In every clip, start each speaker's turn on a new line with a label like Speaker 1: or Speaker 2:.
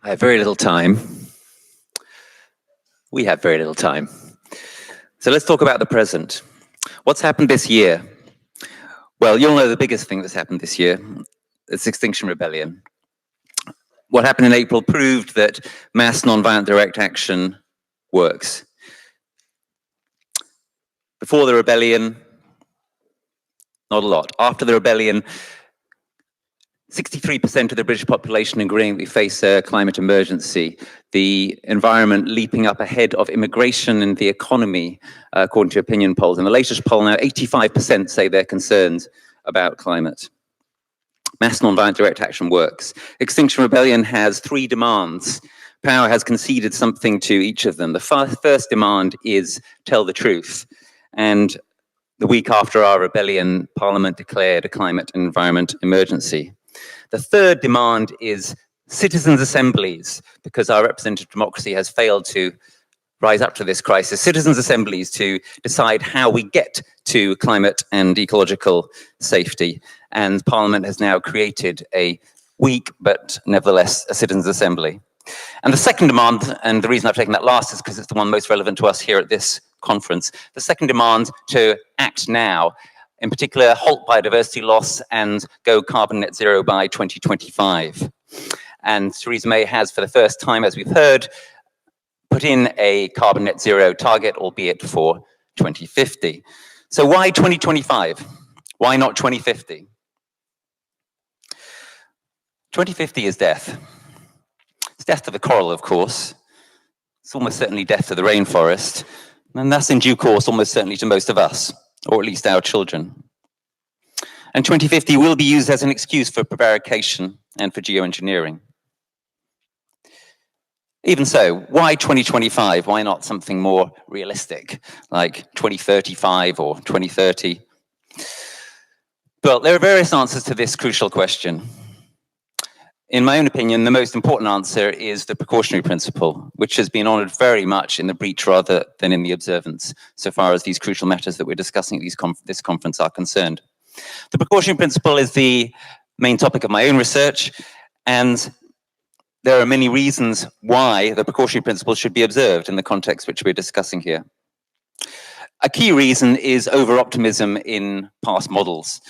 Speaker 1: I have very little time. We have very little time. So let's talk about the present. What's happened this year? Well, you'll know the biggest thing that's happened this year. It's Extinction Rebellion. What happened in April proved that mass nonviolent direct action works. Before the rebellion, not a lot. After the rebellion, 63% of the British population agreeing we face a climate emergency, the environment leaping up ahead of immigration and the economy, according to opinion polls. In the latest poll now, 85% say they're concerned about climate. Mass nonviolent direct action works. Extinction Rebellion has 3 demands. Power has conceded something to each of them. The first demand is tell the truth. And the week after our rebellion, Parliament declared a climate and environment emergency. The third demand is citizens' assemblies, because our representative democracy has failed to rise up to this crisis. Citizens' assemblies to decide how we get to climate and ecological safety. And Parliament has now created a weak, but nevertheless, a citizens' assembly. And the second demand, and the reason I've taken that last is because it's the one most relevant to us here at this conference. The second demand to act now, in particular, halt biodiversity loss and go carbon net zero by 2025. And Theresa May has, for the first time, as we've heard, put in a carbon net zero target, albeit for 2050. So why 2025? Why not 2050? 2050 is death. It's death to the coral, of course. It's almost certainly death to the rainforest. And that's in due course almost certainly to most of us, or at least our children. And 2050 will be used as an excuse for prevarication and for geoengineering. Even so, why 2025? Why not something more realistic, like 2035 or 2030? Well, there are various answers to this crucial question. In my own opinion, the most important answer is the precautionary principle, which has been honoured very much in the breach rather than in the observance, so far as these crucial matters that we're discussing at this conference are concerned. The precautionary principle is the main topic of my own research, and there are many reasons why the precautionary principle should be observed in the context which we're discussing here. A key reason is over-optimism in past models.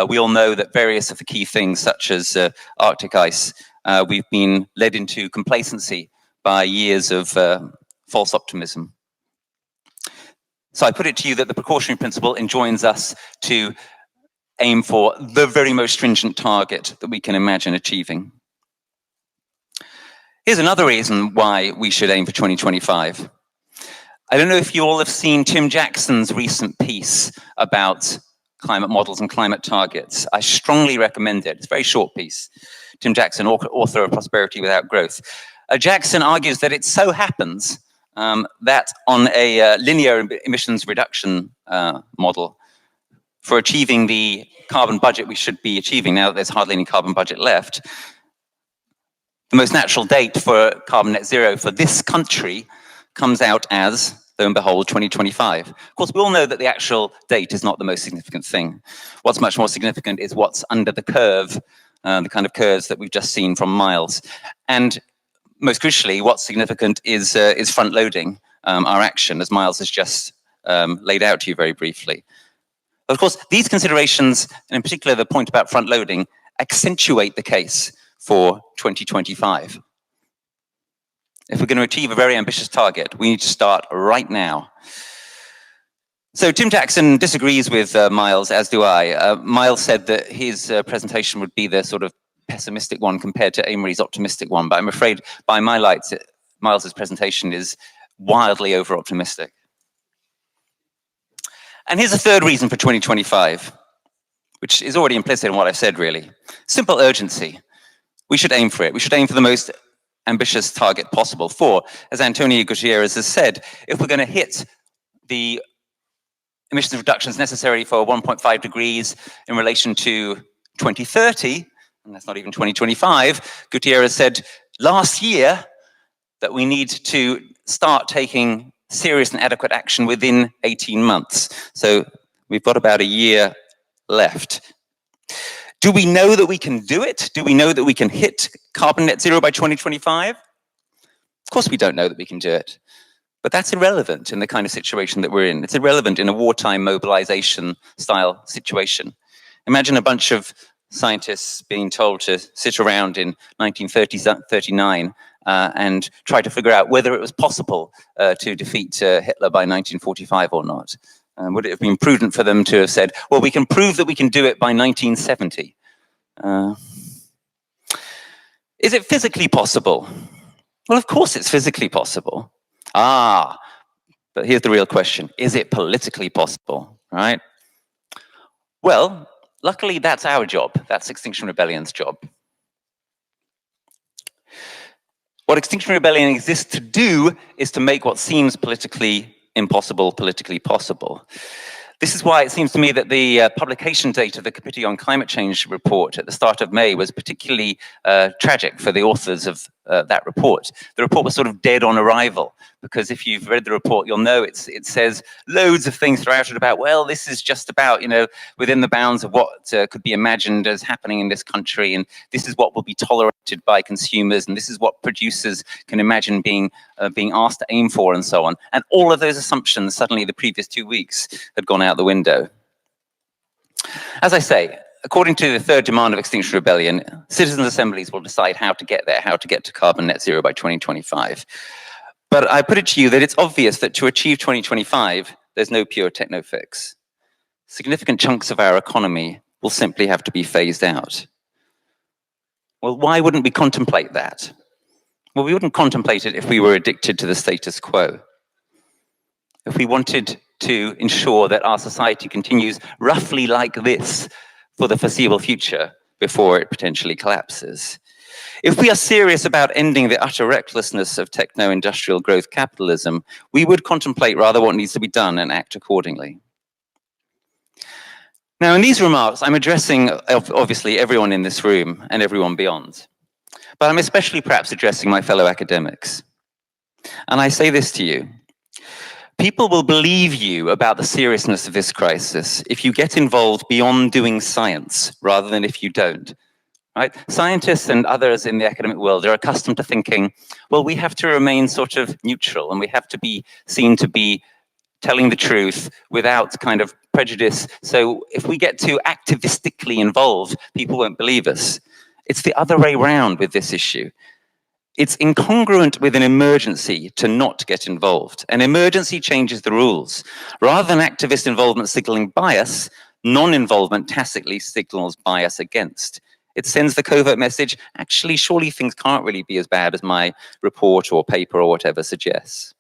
Speaker 1: We all know that various of the key things, such as Arctic ice, we've been led into complacency by years of false optimism. So I put it to you that the precautionary principle enjoins us to aim for the very most stringent target that we can imagine achieving. Here's another reason why we should aim for 2025. I don't know if you all have seen Tim Jackson's recent piece about climate models and climate targets. I strongly recommend it. It's a very short piece. Tim Jackson, author of Prosperity Without Growth. Jackson argues that it so happens that on a linear emissions reduction model, for achieving the carbon budget we should be achieving, now that there's hardly any carbon budget left, the most natural date for carbon net zero for this country comes out as, lo and behold, 2025. Of course, we all know that the actual date is not the most significant thing. What's much more significant is what's under the curve, the kind of curves that we've just seen from Miles. And most crucially, what's significant is front-loading our action, as Miles has just laid out to you very briefly. Of course, these considerations, and in particular the point about front-loading, accentuate the case for 2025. If we're going to achieve a very ambitious target, we need to start right now. So Tim Jackson disagrees with Miles, as do I. Miles said that his presentation would be the sort of pessimistic one compared to Amory's optimistic one, but I'm afraid by my lights, Miles's presentation is wildly over-optimistic. And here's a third reason for 2025, which is already implicit in what I've said, really. Simple urgency. We should aim for it. We should aim for the most ambitious target possible. For, as Antonio Gutierrez has said, if we're going to hit the emissions reductions necessary for 1.5 degrees in relation to 2030, and that's not even 2025, Gutierrez said last year that we need to start taking serious and adequate action within 18 months. So we've got about a year left. Do we know that we can do it? Do we know that we can hit carbon net zero by 2025? Of course we don't know that we can do it. But that's irrelevant in the kind of situation that we're in. It's irrelevant in a wartime mobilization style situation. Imagine a bunch of scientists being told to sit around in 1939 and try to figure out whether it was possible to defeat Hitler by 1945 or not. Would it have been prudent for them to have said, well, we can prove that we can do it by 1970? Is it physically possible? Well, of course it's physically possible. But here's the real question. Is it politically possible, right? Well, luckily that's our job. That's Extinction Rebellion's job. What Extinction Rebellion exists to do is to make what seems politically impossible politically possible. This is why it seems to me that the publication date of the Committee on Climate Change report at the start of May was particularly tragic for the authors of that report. The report was sort of dead on arrival, because if you've read the report, you'll know it says loads of things throughout it about, well, this is just about, within the bounds of what could be imagined as happening in this country, and this is what will be tolerated by consumers, and this is what producers can imagine being asked to aim for, and so on. And all of those assumptions suddenly the previous 2 weeks had gone out the window. As I say, according to the third demand of Extinction Rebellion, citizens' assemblies will decide how to get there, how to get to carbon net zero by 2025. But I put it to you that it's obvious that to achieve 2025, there's no pure techno fix. Significant chunks of our economy will simply have to be phased out. Well, why wouldn't we contemplate that? Well, we wouldn't contemplate it if we were addicted to the status quo. If we wanted to ensure that our society continues roughly like this for the foreseeable future before it potentially collapses. If we are serious about ending the utter recklessness of techno-industrial growth capitalism, we would contemplate rather what needs to be done and act accordingly. Now, in these remarks, I'm addressing, obviously, everyone in this room and everyone beyond. But I'm especially perhaps addressing my fellow academics. And I say this to you. People will believe you about the seriousness of this crisis if you get involved beyond doing science rather than if you don't. Right? Scientists and others in the academic world are accustomed to thinking, well, we have to remain sort of neutral and we have to be seen to be telling the truth without kind of prejudice. So if we get too activistically involved, people won't believe us. It's the other way around with this issue. It's incongruent with an emergency to not get involved. An emergency changes the rules. Rather than activist involvement signaling bias, non-involvement tacitly signals bias against. It sends the covert message, actually, surely things can't really be as bad as my report or paper or whatever suggests.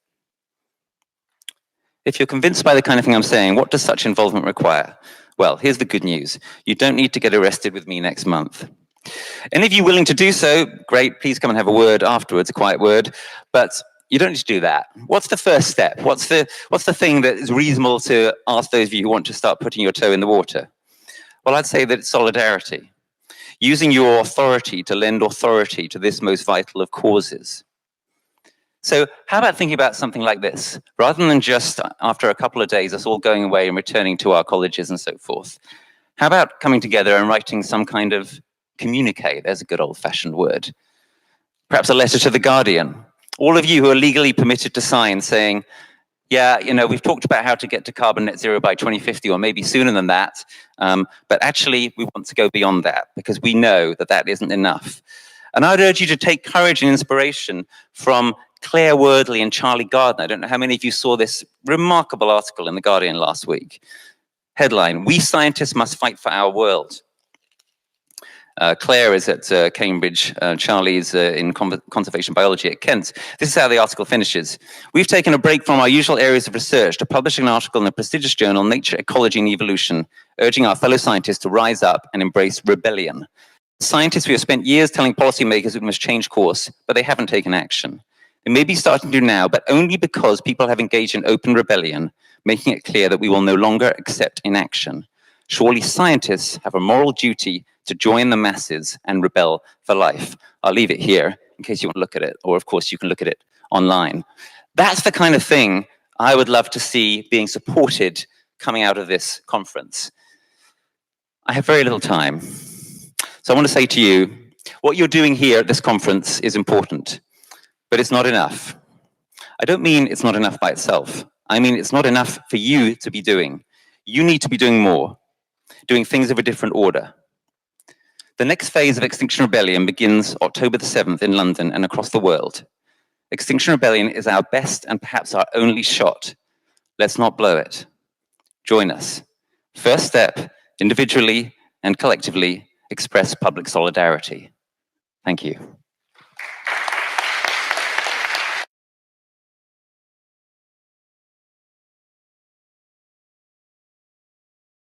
Speaker 1: If you're convinced by the kind of thing I'm saying, what does such involvement require? Well, here's the good news. You don't need to get arrested with me next month. Any of you willing to do so, great, please come and have a word afterwards, a quiet word, but you don't need to do that. What's the first step? What's the thing that is reasonable to ask those of you who want to start putting your toe in the water? Well, I'd say that it's solidarity. Using your authority to lend authority to this most vital of causes. So how about thinking about something like this? Rather than just after a couple of days, us all going away and returning to our colleges and so forth, how about coming together and writing some kind of communique? There's a good old-fashioned word. Perhaps a letter to the Guardian. All of you who are legally permitted to sign saying, yeah, we've talked about how to get to carbon net zero by 2050 or maybe sooner than that, but actually we want to go beyond that because we know that that isn't enough. And I'd urge you to take courage and inspiration from Claire Wordley and Charlie Gardner. I don't know how many of you saw this remarkable article in The Guardian last week. Headline, "We scientists must fight for our world." Claire is at Cambridge, Charlie's in conservation biology at Kent. This is how the article finishes. "We've taken a break from our usual areas of research to publish an article in the prestigious journal Nature, Ecology and Evolution, urging our fellow scientists to rise up and embrace rebellion. Scientists, we have spent years telling policymakers we must change course, but they haven't taken action. They may be starting to now, but only because people have engaged in open rebellion, making it clear that we will no longer accept inaction. Surely scientists have a moral duty to join the masses and rebel for life." I'll leave it here in case you want to look at it, or of course you can look at it online. That's the kind of thing I would love to see being supported coming out of this conference. I have very little time. So I want to say to you, what you're doing here at this conference is important, but it's not enough. I don't mean it's not enough by itself. I mean it's not enough for you to be doing. You need to be doing more, doing things of a different order. The next phase of Extinction Rebellion begins October the 7th in London and across the world. Extinction Rebellion is our best and perhaps our only shot. Let's not blow it. Join us. First step, individually and collectively, express public solidarity. Thank you.